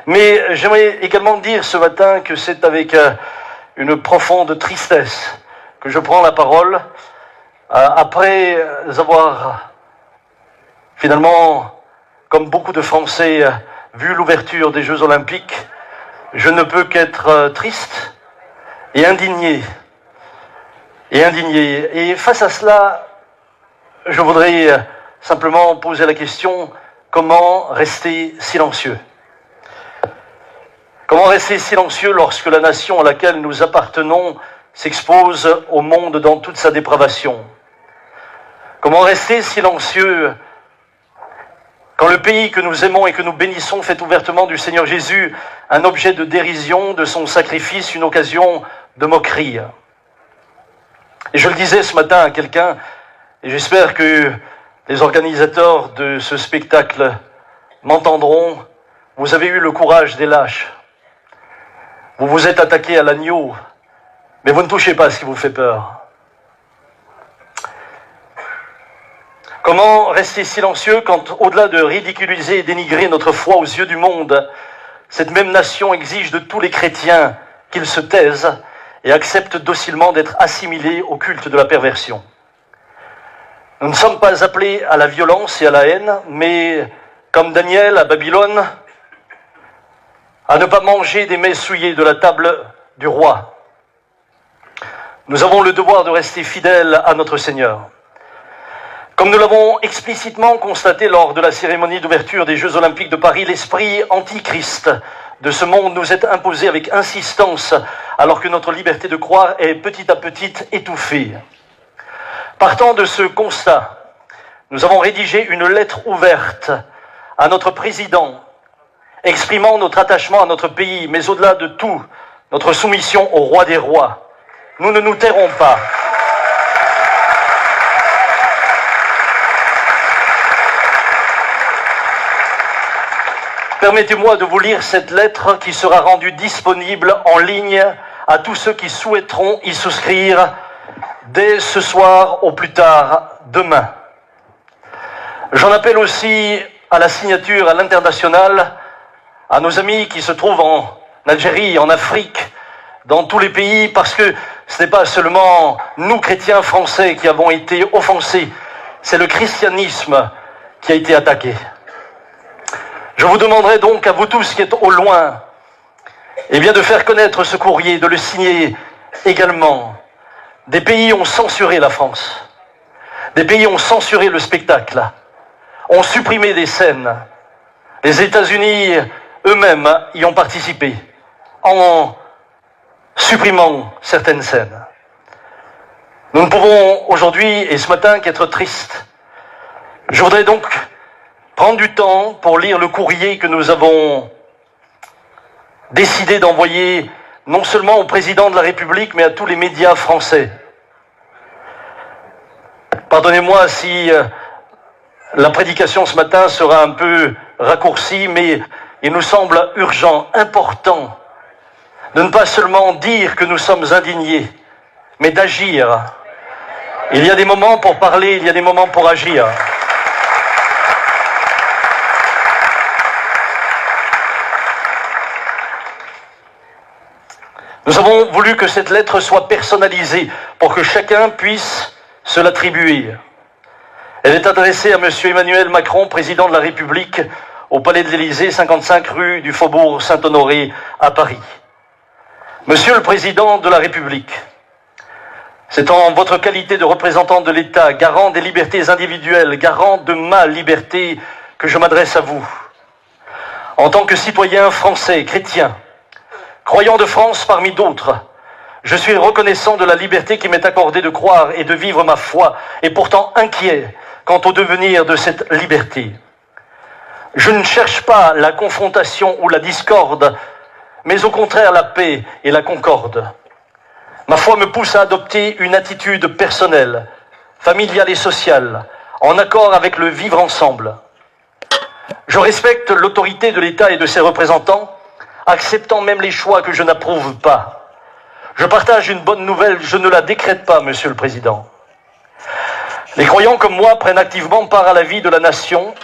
Mais j'aimerais également dire ce matin que c'est avec une profonde tristesse que je prends la parole après avoir finalement, comme beaucoup de Français, vu l'ouverture des Jeux Olympiques. Je ne peux qu'être triste et indigné. Et face à cela, je voudrais simplement poser la question, comment rester silencieux ? Comment rester silencieux lorsque la nation à laquelle nous appartenons s'expose au monde dans toute sa dépravation ? Comment rester silencieux quand le pays que nous aimons et que nous bénissons fait ouvertement du Seigneur Jésus un objet de dérision, de son sacrifice, une occasion de moquerie ? Et je le disais ce matin à quelqu'un, et j'espère que les organisateurs de ce spectacle m'entendront, vous avez eu le courage des lâches. Vous vous êtes attaqué à l'agneau, mais vous ne touchez pas à ce qui vous fait peur. Comment rester silencieux quand, au-delà de ridiculiser et dénigrer notre foi aux yeux du monde, cette même nation exige de tous les chrétiens qu'ils se taisent et acceptent docilement d'être assimilés au culte de la perversion ? Nous ne sommes pas appelés à la violence et à la haine, mais, comme Daniel à Babylone, à ne pas manger des mets souillés de la table du roi. Nous avons le devoir de rester fidèles à notre Seigneur. Comme nous l'avons explicitement constaté lors de la cérémonie d'ouverture des Jeux Olympiques de Paris, l'esprit antichrist de ce monde nous est imposé avec insistance, alors que notre liberté de croire est petit à petit étouffée. Partant de ce constat, nous avons rédigé une lettre ouverte à notre président, exprimant notre attachement à notre pays, mais au-delà de tout, notre soumission au roi des rois. Nous ne nous tairons pas. Permettez-moi de vous lire cette lettre qui sera rendue disponible en ligne à tous ceux qui souhaiteront y souscrire dès ce soir au plus tard demain. J'en appelle aussi à la signature à l'international, à nos amis qui se trouvent en Algérie, en Afrique, dans tous les pays, parce que ce n'est pas seulement nous, chrétiens français, qui avons été offensés, c'est le christianisme qui a été attaqué. Je vous demanderai donc à vous tous qui êtes au loin, de faire connaître ce courrier, de le signer également. Des pays ont censuré la France. Des pays ont censuré le spectacle, ont supprimé des scènes. Les États-Unis eux-mêmes y ont participé en supprimant certaines scènes. Nous ne pouvons aujourd'hui et ce matin qu'être tristes. Je voudrais donc prendre du temps pour lire le courrier que nous avons décidé d'envoyer non seulement au président de la République, mais à tous les médias français. Pardonnez-moi si la prédication ce matin sera un peu raccourcie, mais il nous semble urgent, important, de ne pas seulement dire que nous sommes indignés, mais d'agir. Il y a des moments pour parler, il y a des moments pour agir. Nous avons voulu que cette lettre soit personnalisée pour que chacun puisse se l'attribuer. Elle est adressée à M. Emmanuel Macron, président de la République, au Palais de l'Élysée, 55 rue du Faubourg Saint-Honoré à Paris. Monsieur le Président de la République, c'est en votre qualité de représentant de l'État, garant des libertés individuelles, garant de ma liberté, que je m'adresse à vous. En tant que citoyen français, chrétien, croyant de France parmi d'autres, je suis reconnaissant de la liberté qui m'est accordée de croire et de vivre ma foi, et pourtant inquiet quant au devenir de cette liberté. Je ne cherche pas la confrontation ou la discorde, mais au contraire la paix et la concorde. Ma foi me pousse à adopter une attitude personnelle, familiale et sociale, en accord avec le vivre ensemble. Je respecte l'autorité de l'État et de ses représentants, acceptant même les choix que je n'approuve pas. Je partage une bonne nouvelle, je ne la décrète pas, Monsieur le Président. Les croyants comme moi prennent activement part à la vie de la nation.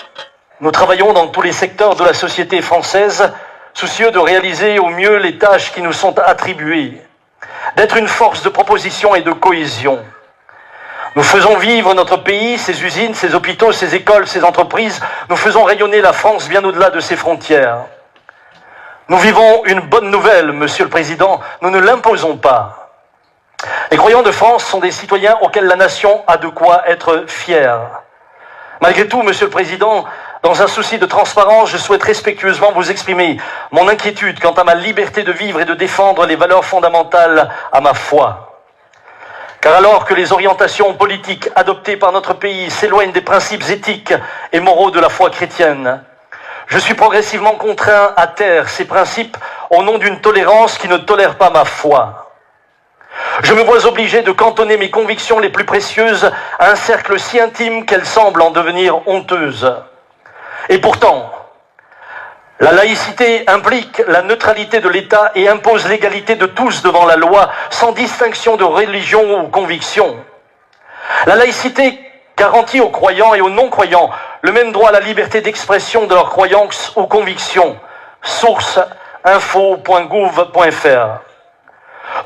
Nous travaillons dans tous les secteurs de la société française soucieux de réaliser au mieux les tâches qui nous sont attribuées, d'être une force de proposition et de cohésion. Nous faisons vivre notre pays, ses usines, ses hôpitaux, ses écoles, ses entreprises. Nous faisons rayonner la France bien au-delà de ses frontières. Nous vivons une bonne nouvelle, Monsieur le Président, nous ne l'imposons pas. Les croyants de France sont des citoyens auxquels la nation a de quoi être fière. Malgré tout, Monsieur le Président, dans un souci de transparence, je souhaite respectueusement vous exprimer mon inquiétude quant à ma liberté de vivre et de défendre les valeurs fondamentales à ma foi. Car alors que les orientations politiques adoptées par notre pays s'éloignent des principes éthiques et moraux de la foi chrétienne, je suis progressivement contraint à taire ces principes au nom d'une tolérance qui ne tolère pas ma foi. Je me vois obligé de cantonner mes convictions les plus précieuses à un cercle si intime qu'elles semblent en devenir honteuses. Et pourtant, la laïcité implique la neutralité de l'État et impose l'égalité de tous devant la loi, sans distinction de religion ou conviction. La laïcité garantit aux croyants et aux non-croyants le même droit à la liberté d'expression de leurs croyances ou convictions. Source info.gouv.fr.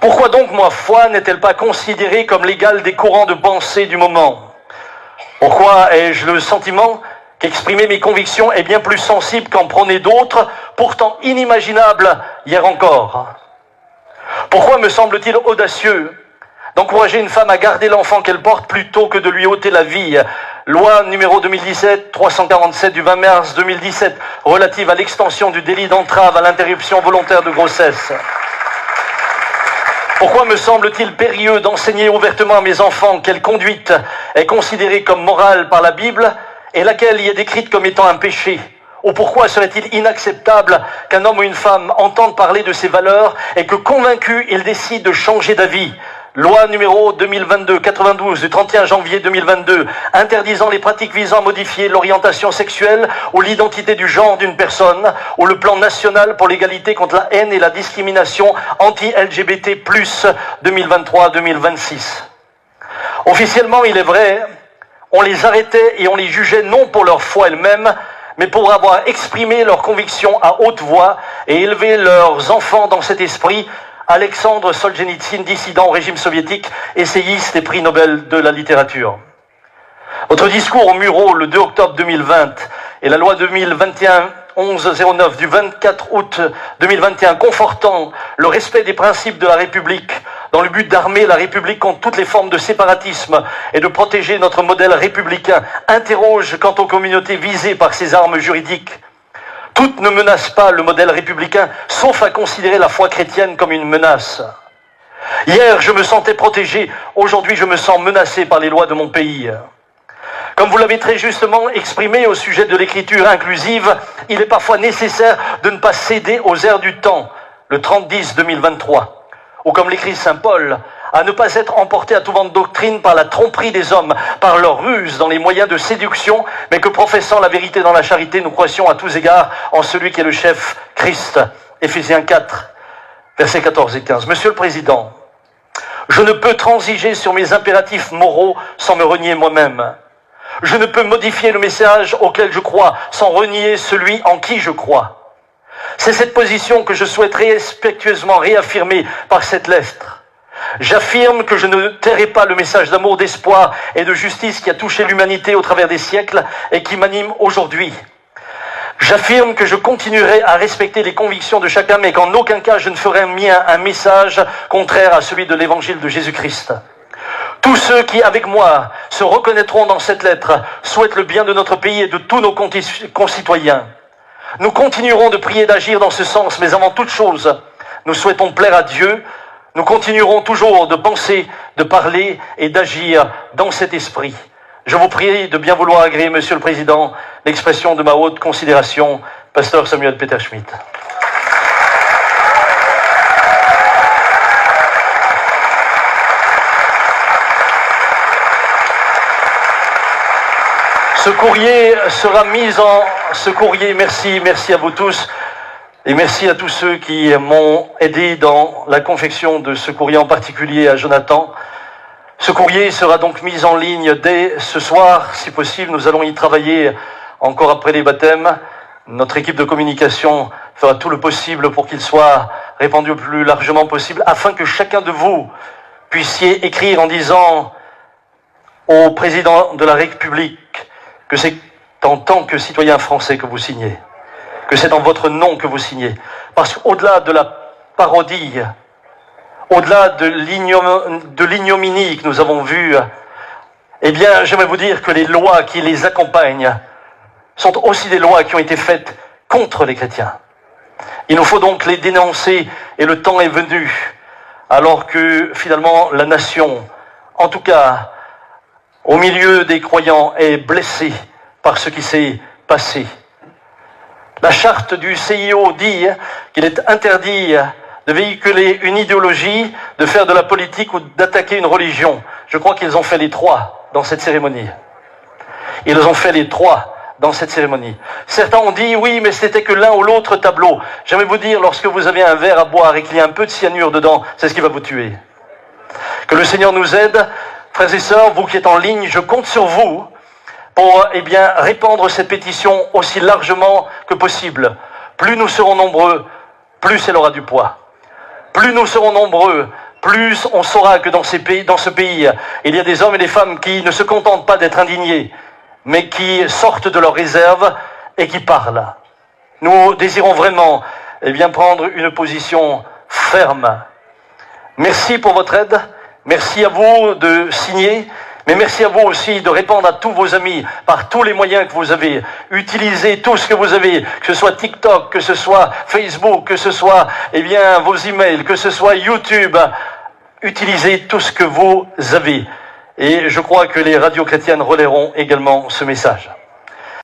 Pourquoi donc ma foi n'est-elle pas considérée comme l'égale des courants de pensée du moment? Pourquoi ai-je le sentiment qu'exprimer mes convictions est bien plus sensible qu'en prôner d'autres, pourtant inimaginables hier encore? Pourquoi me semble-t-il audacieux d'encourager une femme à garder l'enfant qu'elle porte plutôt que de lui ôter la vie? Loi numéro 2017-347 du 20 mars 2017 relative à l'extension du délit d'entrave à l'interruption volontaire de grossesse. Pourquoi me semble-t-il périlleux d'enseigner ouvertement à mes enfants quelle conduite est considérée comme morale par la Bible et laquelle y est décrite comme étant un péché? Ou pourquoi serait-il inacceptable qu'un homme ou une femme entende parler de ces valeurs et que, convaincu, il décide de changer d'avis? Loi numéro 2022-92 du 31 janvier 2022, interdisant les pratiques visant à modifier l'orientation sexuelle ou l'identité du genre d'une personne, ou le plan national pour l'égalité contre la haine et la discrimination anti-LGBT+, 2023-2026. Officiellement, il est vrai, on les arrêtait et on les jugeait non pour leur foi elle-même, mais pour avoir exprimé leurs convictions à haute voix et élevé leurs enfants dans cet esprit. Alexandre Solzhenitsyn, dissident au régime soviétique, essayiste et prix Nobel de la littérature. Votre discours au Murau le 2 octobre 2020 et la loi 2021-1109 du 24 août 2021 confortant le respect des principes de la République dans le but d'armer la République contre toutes les formes de séparatisme et de protéger notre modèle républicain interroge quant aux communautés visées par ces armes juridiques. Toutes ne menacent pas le modèle républicain, sauf à considérer la foi chrétienne comme une menace. Hier, je me sentais protégé, aujourd'hui je me sens menacé par les lois de mon pays. Comme vous l'avez très justement exprimé au sujet de l'écriture inclusive, il est parfois nécessaire de ne pas céder aux airs du temps, le 30-10-2023. Ou comme l'écrit saint Paul, à ne pas être emporté à tout vent de doctrine par la tromperie des hommes, par leur ruse dans les moyens de séduction, mais que professant la vérité dans la charité, nous croissions à tous égards en celui qui est le chef, Christ. Éphésiens 4, versets 14 et 15. Monsieur le Président, je ne peux transiger sur mes impératifs moraux sans me renier moi-même. Je ne peux modifier le message auquel je crois sans renier celui en qui je crois. C'est cette position que je souhaite respectueusement réaffirmer par cette lettre. J'affirme que je ne tairai pas le message d'amour, d'espoir et de justice qui a touché l'humanité au travers des siècles et qui m'anime aujourd'hui. J'affirme que je continuerai à respecter les convictions de chacun, mais qu'en aucun cas je ne ferai mien un message contraire à celui de l'évangile de Jésus-Christ. Tous ceux qui, avec moi, se reconnaîtront dans cette lettre, souhaitent le bien de notre pays et de tous nos concitoyens. Nous continuerons de prier et d'agir dans ce sens, mais avant toute chose, nous souhaitons plaire à Dieu. Nous continuerons toujours de penser, de parler et d'agir dans cet esprit. Je vous prie de bien vouloir agréer, Monsieur le Président, l'expression de ma haute considération, Pasteur Samuel Peter Schmidt. Ce courrier sera mis en... merci à vous tous. Et merci à tous ceux qui m'ont aidé dans la confection de ce courrier, en particulier à Jonathan. Ce courrier sera donc mis en ligne dès ce soir, si possible. Nous allons y travailler encore après les baptêmes. Notre équipe de communication fera tout le possible pour qu'il soit répandu le plus largement possible, afin que chacun de vous puissiez écrire en disant au président de la République que c'est en tant que citoyen français que vous signez, que c'est en votre nom que vous signez. Parce qu'au-delà de la parodie, au-delà de l'ignominie que nous avons vue, eh bien, j'aimerais vous dire que les lois qui les accompagnent sont aussi des lois qui ont été faites contre les chrétiens. Il nous faut donc les dénoncer, et le temps est venu, alors que finalement la nation, en tout cas au milieu des croyants, est blessée par ce qui s'est passé. La charte du CIO dit qu'il est interdit de véhiculer une idéologie, de faire de la politique ou d'attaquer une religion. Je crois qu'ils ont fait les trois dans cette cérémonie. Ils ont fait les trois dans cette cérémonie. Certains ont dit, oui, mais c'était que l'un ou l'autre tableau. J'aimerais vous dire, lorsque vous avez un verre à boire et qu'il y a un peu de cyanure dedans, c'est ce qui va vous tuer. Que le Seigneur nous aide. Frères et sœurs, vous qui êtes en ligne, je compte sur vous pour répandre cette pétition aussi largement que possible. Plus nous serons nombreux, plus elle aura du poids. Plus nous serons nombreux, plus on saura que dans ce pays, il y a des hommes et des femmes qui ne se contentent pas d'être indignés, mais qui sortent de leurs réserves et qui parlent. Nous désirons vraiment prendre une position ferme. Merci pour votre aide. Merci à vous de signer, mais merci à vous aussi de répondre à tous vos amis par tous les moyens que vous avez. Utilisez tout ce que vous avez, que ce soit TikTok, que ce soit Facebook, que ce soit vos emails, que ce soit YouTube. Utilisez tout ce que vous avez. Et je crois que les radios chrétiennes relaieront également ce message.